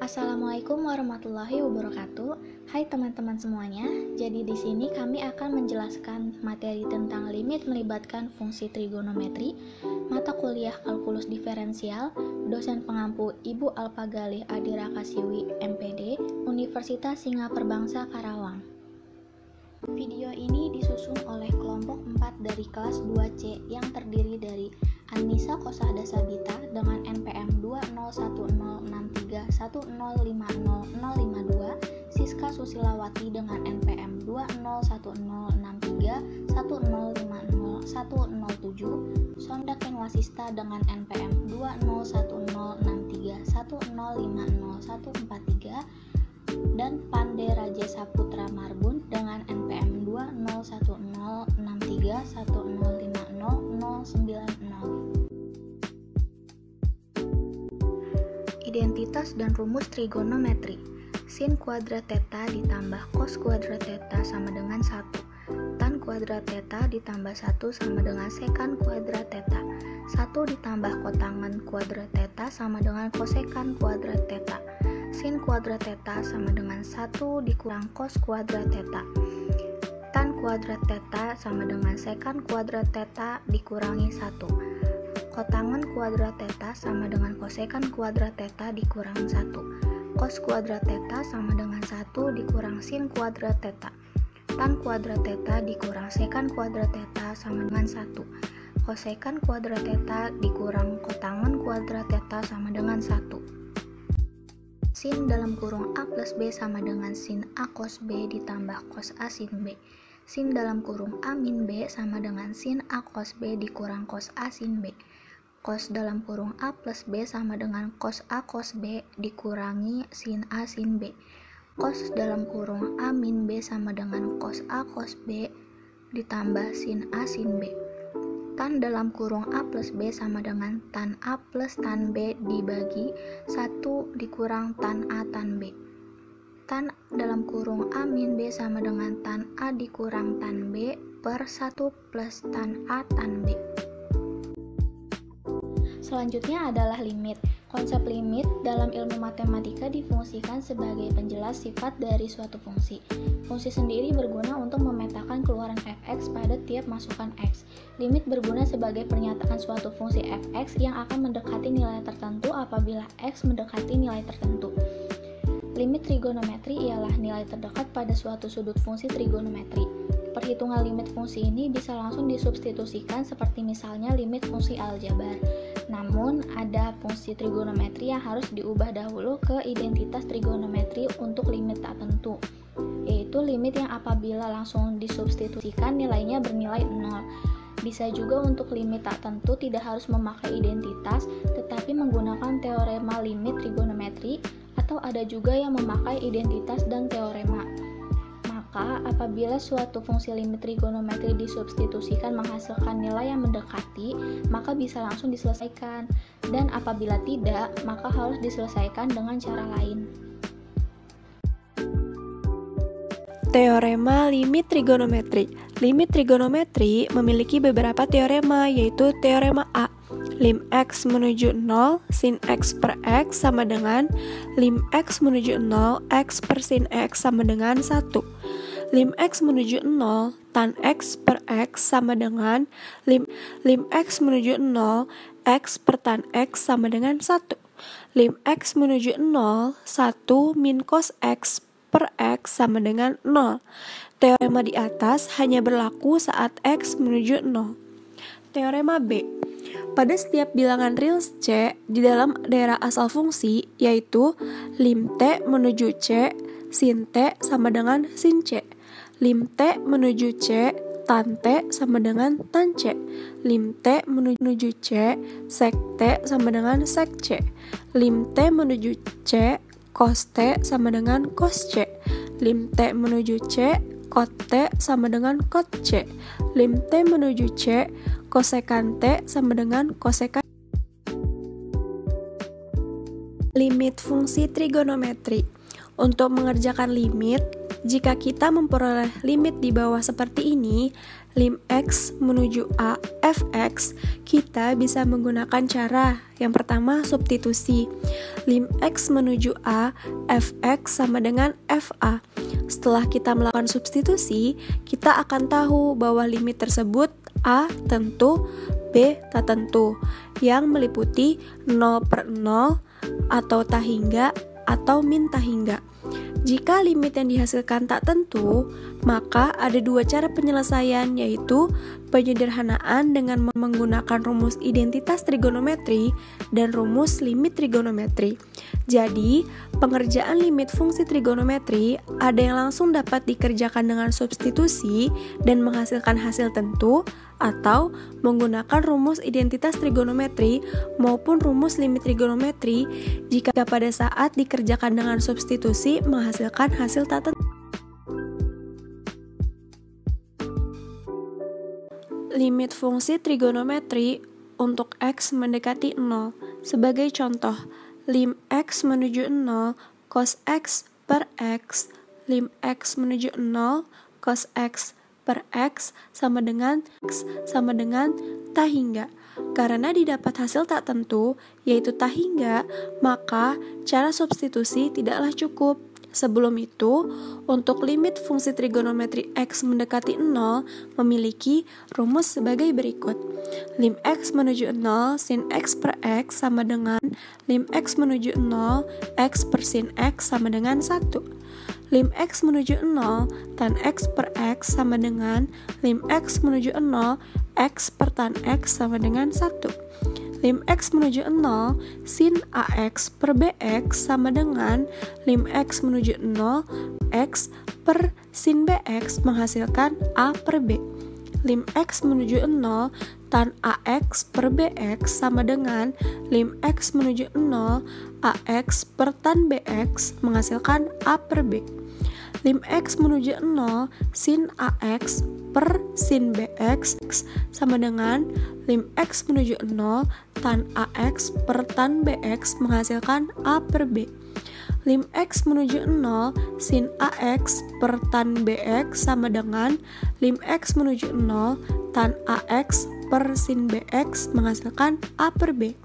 Assalamualaikum warahmatullahi wabarakatuh. Hai teman-teman semuanya. Jadi di sini kami akan menjelaskan materi tentang limit melibatkan fungsi trigonometri, mata kuliah kalkulus diferensial, dosen pengampu Ibu Alfa Galih Adira Kasiwi, MPD, Universitas Singaperbangsa Karawang. Video ini disusun oleh kelompok 4 dari kelas 2C yang terdiri dari Annisa Kosada Sabita dengan NPM 2010631050052, Siska Susilawati dengan NPM 2010631050107, Sonda Kenwasista dengan NPM 2010631050143, dan Pande Raja Saputra Marbun dengan NPM 2016310509090. Identitas dan rumus trigonometri. Sin kuadrat theta ditambah cos kuadrat theta sama dengan 1. Tan kuadrat theta ditambah 1 sama dengan sekan kuadrat theta. 1 ditambah kotangen kuadrat theta sama dengan kosekan kuadrat theta. Sin kuadrat theta sama dengan 1 dikurang cos kuadrat theta. Tan kuadrat theta sama dengan sekan kuadrat theta dikurangi 1. Kotangen kuadrat theta sama dengan kosekan kuadrat theta dikurang 1. Cos kuadrat theta sama dengan 1 dikurang sin kuadrat theta. Tan kuadrat theta dikurang sekan kuadrat theta sama dengan 1. Kosekan kuadrat theta dikurang kotangen kuadrat theta sama dengan 1. Sin dalam kurung A plus B sama dengan sin A cos B ditambah cos A sin B. Sin dalam kurung A min B sama dengan sin A cos B dikurang cos A sin B. Cos dalam kurung A plus B sama dengan cos A cos B dikurangi sin A sin B. Cos dalam kurung A min B sama dengan cos A cos B ditambah sin A sin B. Tan dalam kurung A plus B sama dengan tan A plus tan B dibagi 1 dikurang tan A tan B. Tan dalam kurung A min B sama dengan tan A dikurang tan B per 1 plus tan A tan B. Selanjutnya adalah limit. Konsep limit dalam ilmu matematika difungsikan sebagai penjelas sifat dari suatu fungsi. Fungsi sendiri berguna untuk memetakan keluaran fx pada tiap masukan x. Limit berguna sebagai pernyataan suatu fungsi fx yang akan mendekati nilai tertentu apabila x mendekati nilai tertentu. Limit trigonometri ialah nilai terdekat pada suatu sudut fungsi trigonometri. Perhitungan limit fungsi ini bisa langsung disubstitusikan seperti misalnya limit fungsi aljabar. Namun, ada fungsi trigonometri yang harus diubah dahulu ke identitas trigonometri untuk limit tak tentu, yaitu limit yang apabila langsung disubstitusikan nilainya bernilai 0. Bisa juga untuk limit tak tentu tidak harus memakai identitas, tetapi menggunakan teorema limit trigonometri, atau ada juga yang memakai identitas dan teorema. Maka, apabila suatu fungsi limit trigonometri disubstitusikan menghasilkan nilai yang mendekati, maka bisa langsung diselesaikan. Dan apabila tidak, maka harus diselesaikan dengan cara lain. Teorema limit trigonometri. Limit trigonometri memiliki beberapa teorema, yaitu teorema A. Lim x menuju 0 sin x per x sama dengan lim x menuju 0 x per sin x sama dengan 1. Lim x menuju 0 tan x per x sama dengan lim x menuju 0 x per tan x sama dengan 1. Lim x menuju 0 1 min cos x per x sama dengan 0. Teorema di atas hanya berlaku saat x menuju 0. Teorema B. Pada setiap bilangan real C di dalam daerah asal fungsi, yaitu lim T menuju C, sin T sama dengan sin C. Lim T menuju C, tan T sama dengan tan C. Lim T menuju C, sek T sama dengan sek C. Lim T menuju C, cos T sama dengan cos C. Lim T menuju C, cot T sama dengan cot C. Lim T menuju C, kosekan T sama dengan kosekan. Limit fungsi trigonometri. Untuk mengerjakan limit, jika kita memperoleh limit di bawah seperti ini, lim X menuju A fx, kita bisa menggunakan cara yang pertama substitusi. Lim X menuju A fx sama dengan fa. Setelah kita melakukan substitusi, kita akan tahu bahwa limit tersebut A tentu, B tak tentu, yang meliputi 0/0 atau tak hingga atau min tak hingga. Jika limit yang dihasilkan tak tentu, maka ada dua cara penyelesaian, yaitu penyederhanaan dengan menggunakan rumus identitas trigonometri dan rumus limit trigonometri. Jadi, pengerjaan limit fungsi trigonometri ada yang langsung dapat dikerjakan dengan substitusi dan menghasilkan hasil tentu, atau menggunakan rumus identitas trigonometri maupun rumus limit trigonometri jika pada saat dikerjakan dengan substitusi menghasilkan hasil tak tentu. Limit fungsi trigonometri untuk X mendekati 0. Sebagai contoh, lim X menuju 0 cos X per X, lim X menuju 0 cos X per X sama dengan tak hingga. Karena didapat hasil tak tentu, yaitu tak hingga, maka cara substitusi tidaklah cukup. Sebelum itu, untuk limit fungsi trigonometri X mendekati 0 memiliki rumus sebagai berikut. Lim X menuju 0 sin X per X sama dengan lim X menuju 0 X per sin X sama dengan 1. Lim X menuju 0 tan X per X sama dengan lim X menuju 0 X per tan X sama dengan 1. Lim X menuju 0 sin AX per BX sama dengan lim X menuju 0 X per sin BX menghasilkan A per B. Lim X menuju 0 tan AX per BX sama dengan lim X menuju 0 AX per tan BX menghasilkan A per B. Lim X menuju 0 sin AX per sin BX sama dengan lim X menuju 0 tan AX per tan BX menghasilkan A per B. Lim X menuju 0 sin AX per tan BX sama dengan lim X menuju 0 tan AX per sin BX menghasilkan A per B.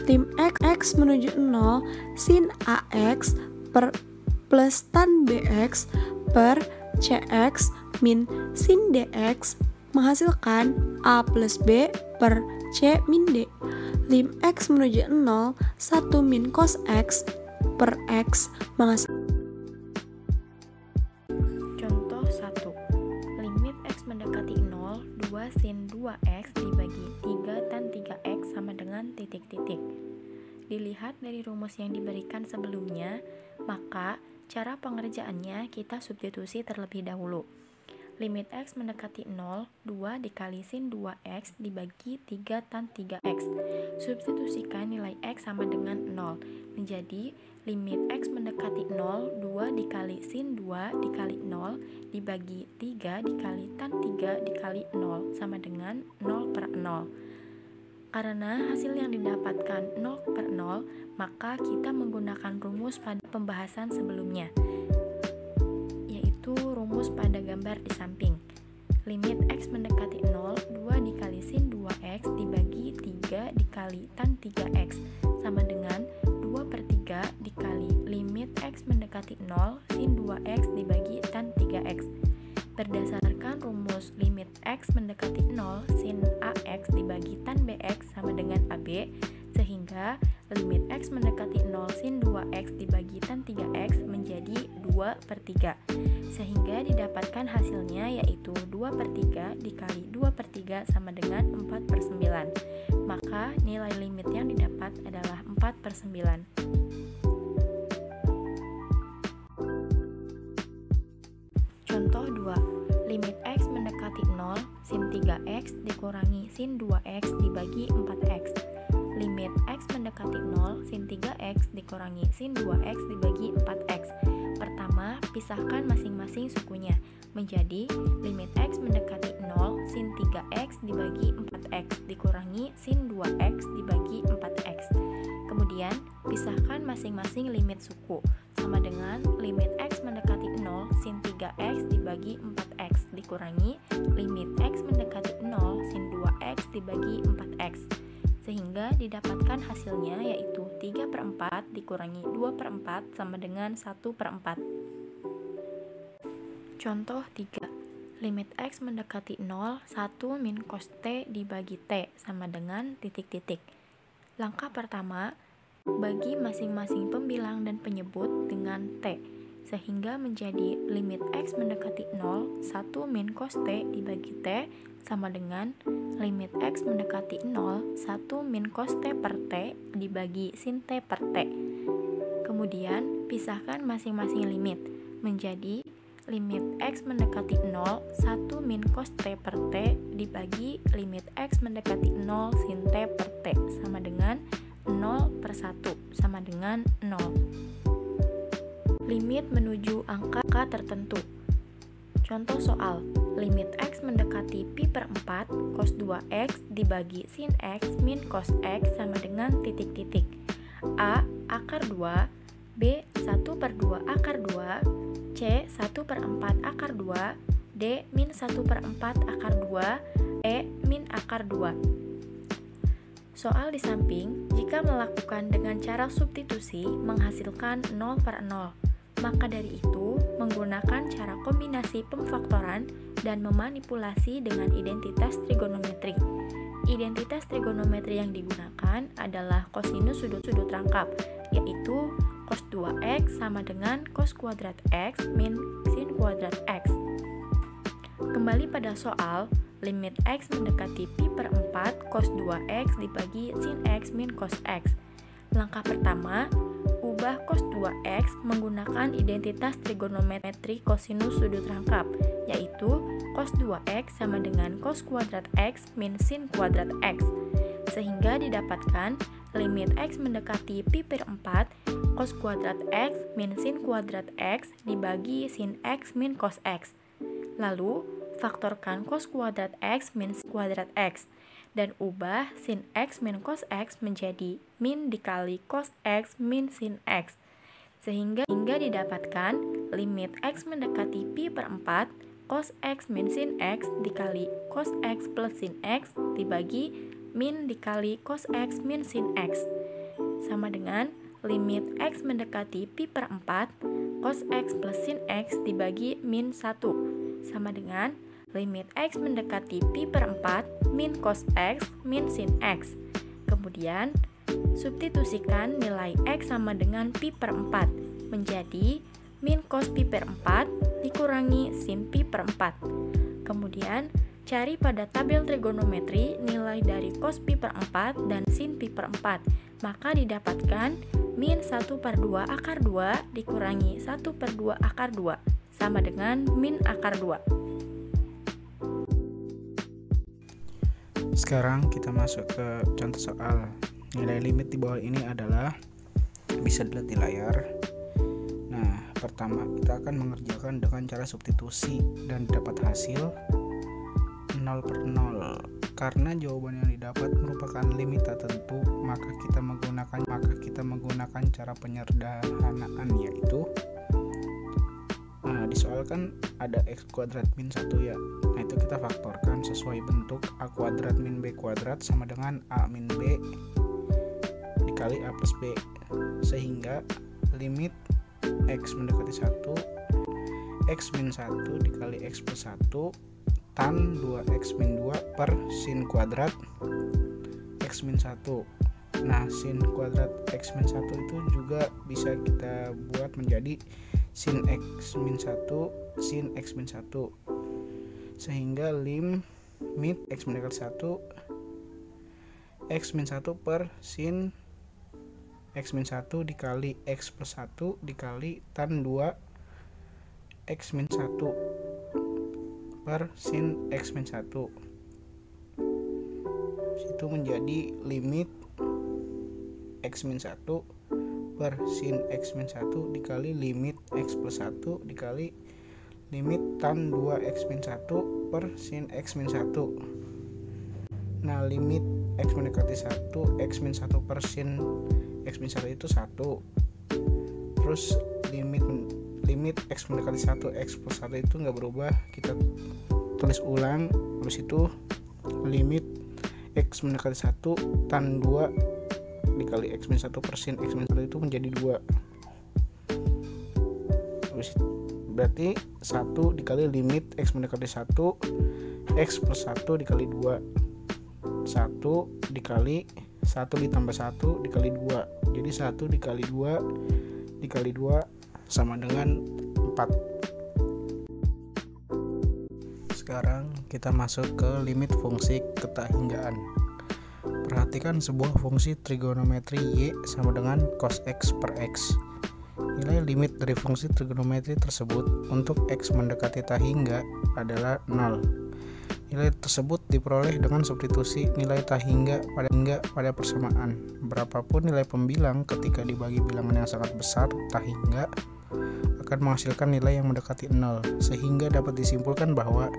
Lim X menuju 0 sin AX per plus tan BX per CX min sin DX menghasilkan A plus B per C min D. Lim X menuju 0 1 min cos X per X menghasilkan. Contoh 1. Limit X mendekati 0, 2 sin 2X dibagi 3 tan 3X sama dengan titik-titik. Dilihat dari rumus yang diberikan sebelumnya, maka cara pengerjaannya kita substitusi terlebih dahulu. Limit X mendekati 0, 2 dikali sin 2X dibagi 3 tan 3X. Substitusikan nilai X sama dengan 0. Menjadi limit X mendekati 0, 2 dikali sin 2 dikali 0 dibagi 3 dikali tan 3 dikali 0 sama dengan 0 per 0. Karena hasil yang didapatkan 0 per 0, maka kita menggunakan rumus pada pembahasan sebelumnya, yaitu rumus pada gambar di samping. Limit X mendekati 0, 2 dikali sin 2X dibagi 3 dikali tan 3X sama dengan 2 per 3 dikali limit X mendekati 0, sin 2X dibagi tan 3X. Berdasarkan rumus limit X mendekati 0 sin AX dibagi tan BX sama dengan AB, sehingga limit X mendekati 0 sin 2X dibagi tan 3X menjadi 2 per 3, sehingga didapatkan hasilnya yaitu 2 per 3 dikali 2 per 3 sama dengan 4 per 9. Maka nilai limit yang didapat adalah 4 per 9. Contoh 2. Limit X mendekati 0, sin 3X dikurangi sin 2X dibagi 4X. Limit X mendekati 0, sin 3X dikurangi sin 2X dibagi 4X. Pertama, pisahkan masing-masing sukunya. Menjadi limit X mendekati 0, sin 3X dibagi 4X dikurangi sin 2X dibagi 4X. Kemudian, pisahkan masing-masing limit suku, sama dengan limit X mendekati 0 sin 3X dibagi 4X dikurangi limit X mendekati 0 sin 2X dibagi 4X. Sehingga didapatkan hasilnya yaitu 3/4 dikurangi 2/4 sama dengan 1/4. Contoh 3. Limit X mendekati 0, 1 min cos T dibagi T sama dengan titik-titik. Langkah pertama, bagi masing-masing pembilang dan penyebut dengan T, sehingga menjadi limit X mendekati 0, 1 min cos T dibagi T sama dengan limit X mendekati 0, 1 min cos T per T dibagi sin T per T. Kemudian, pisahkan masing-masing limit menjadi limit X mendekati 0, 1 min cos T per T dibagi limit X mendekati 0 sin T per T sama dengan 0/1 sama dengan 0. Limit menuju angka tertentu. Contoh soal, limit X mendekati pi/4 cos 2X dibagi sin X min cos X sama dengan titik-titik. A akar 2, B 1/2 akar 2, C 1/4 akar 2, D min 1/4 akar 2, E min akar 2. Soal di samping, jika melakukan dengan cara substitusi menghasilkan 0/0, maka dari itu menggunakan cara kombinasi pemfaktoran dan memanipulasi dengan identitas trigonometri. Identitas trigonometri yang digunakan adalah kosinus sudut-sudut rangkap, yaitu cos 2x sama dengan cos kuadrat x min sin kuadrat x. Kembali pada soal, limit X mendekati pi/4 cos 2X dibagi sin X min cos X. Langkah pertama, ubah cos 2X menggunakan identitas trigonometri kosinus sudut rangkap, yaitu cos 2X sama dengan cos kuadrat X min sin kuadrat X. Sehingga didapatkan limit X mendekati pi/4 cos kuadrat X min sin kuadrat X dibagi sin X min cos X. Lalu, faktorkan cos kuadrat X min sin kuadrat X dan ubah sin X min cos X menjadi min dikali cos X min sin X. Sehingga didapatkan limit X mendekati pi/4 cos X min sin X dikali cos X plus sin X dibagi min dikali cos X min sin X sama dengan limit X mendekati pi/4 cos X plus sin X dibagi min 1 sama dengan limit X mendekati pi/4 min cos X min sin X. Kemudian, substitusikan nilai X sama dengan pi/4 menjadi min cos pi/4 dikurangi sin pi/4. Kemudian, cari pada tabel trigonometri nilai dari cos pi/4 dan sin pi/4. Maka didapatkan min 1/2 akar 2 dikurangi 1/2 akar 2 sama dengan min akar 2. Sekarang kita masuk ke contoh soal. Nilai limit di bawah ini adalah bisa dilihat di layar. Nah, pertama kita akan mengerjakan dengan cara substitusi dan dapat hasil 0/0. Karena jawaban yang didapat merupakan limit tertentu, maka kita menggunakan cara penyederhanaan, yaitu di soal kan ada x kuadrat min 1 ya. Nah, itu kita faktorkan sesuai bentuk a kuadrat min b kuadrat sama dengan a min b dikali a plus b. Sehingga limit x mendekati 1, x min 1 dikali x plus 1 tan 2x min 2 per sin kuadrat x min 1. Nah, sin kuadrat x min 1 itu juga bisa kita buat menjadi sin x min 1 sin x min 1. Sehingga limit x mendekati 1 x min 1 per sin x min 1 dikali x plus 1 dikali tan 2 x min 1 per sin x min 1. Itu menjadi limit x min 1 per sin x min 1 dikali limit x plus 1 dikali limit tan 2x min 1 per sin x min 1. Nah, limit x mendekati 1 x min 1 per sin X min 1 itu 1. Terus limit X mendekati 1, X plus 1 itu nggak berubah, kita tulis ulang. Habis itu limit X mendekati 1 tan 2 dikali X min 1 per sin X min 1 itu menjadi 2. Berarti 1 dikali limit X mendekati 1 X plus 1 dikali 2, 1 dikali 1 ditambah 1 dikali 2. Jadi 1 dikali 2 dikali 2 sama dengan 4. Sekarang kita masuk ke limit fungsi ketahinggaan. Perhatikan sebuah fungsi trigonometri Y sama dengan cos X per X. Nilai limit dari fungsi trigonometri tersebut untuk X mendekati tahingga adalah 0. Nilai tersebut diperoleh dengan substitusi nilai tahingga pada persamaan. Berapapun nilai pembilang ketika dibagi bilangan yang sangat besar tahingga akan menghasilkan nilai yang mendekati 0, sehingga dapat disimpulkan bahwa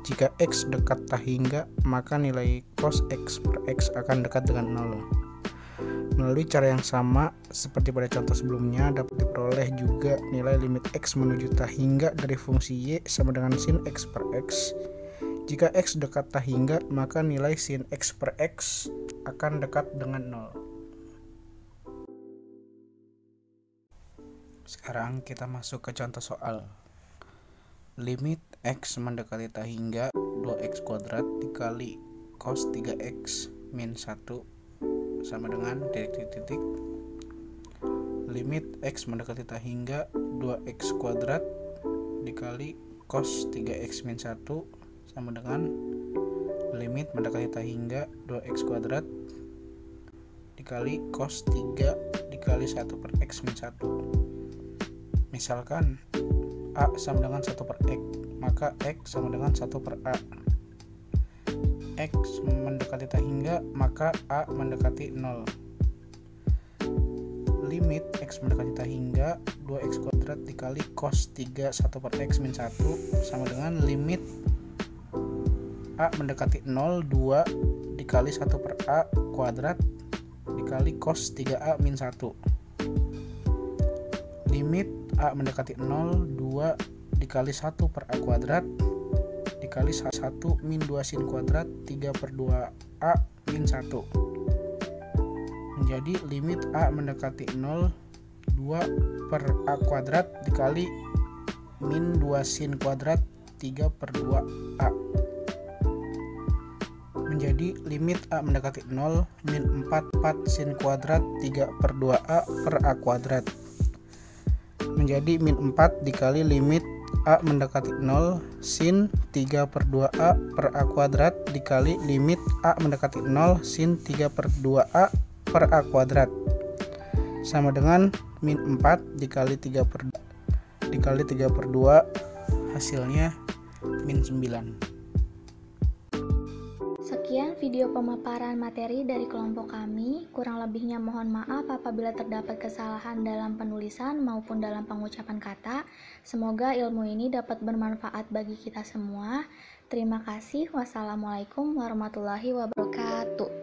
jika X dekat tahingga, maka nilai cos X per X akan dekat dengan 0. Melalui cara yang sama seperti pada contoh sebelumnya, dapat diperoleh juga nilai limit X menuju tahingga dari fungsi Y sama dengan sin X per X. Jika X dekat tahingga, maka nilai sin X per X akan dekat dengan 0. Sekarang kita masuk ke contoh soal. Limit X mendekati tahingga 2x kuadrat dikali cos 3x min 1 sama dengan titik. Limit X mendekati tahingga 2x kuadrat dikali cos 3x min 1 sama dengan limit mendekati tahingga 2x kuadrat dikali cos 3 dikali 1 per x min 1. Misalkan A sama dengan 1 per X, maka X sama dengan 1 per A. X mendekati tahingga, maka A mendekati 0. Limit X mendekati tahingga 2x kuadrat dikali cos 3 1 per X min 1 sama dengan limit A mendekati 0 2 dikali 1 per A kuadrat dikali cos 3A min 1. Limit A mendekati 0 2 dikali 1 per A kuadrat dikali 1 min 2 sin kuadrat 3 per 2A min 1. Menjadi limit A mendekati 0 2 per A kuadrat dikali min 2 sin kuadrat 3 per 2A. Menjadi limit A mendekati 0 min 4 sin kuadrat 3 per 2A per A kuadrat. Menjadi min 4 dikali limit A mendekati 0 sin 3 per 2A per A kuadrat dikali limit A mendekati 0 sin 3 per 2A per A kuadrat sama dengan min 4 dikali 3 per 2 hasilnya min 9. Sekian video pemaparan materi dari kelompok kami. Kurang lebihnya mohon maaf apabila terdapat kesalahan dalam penulisan maupun dalam pengucapan kata. Semoga ilmu ini dapat bermanfaat bagi kita semua. Terima kasih. Wassalamualaikum warahmatullahi wabarakatuh.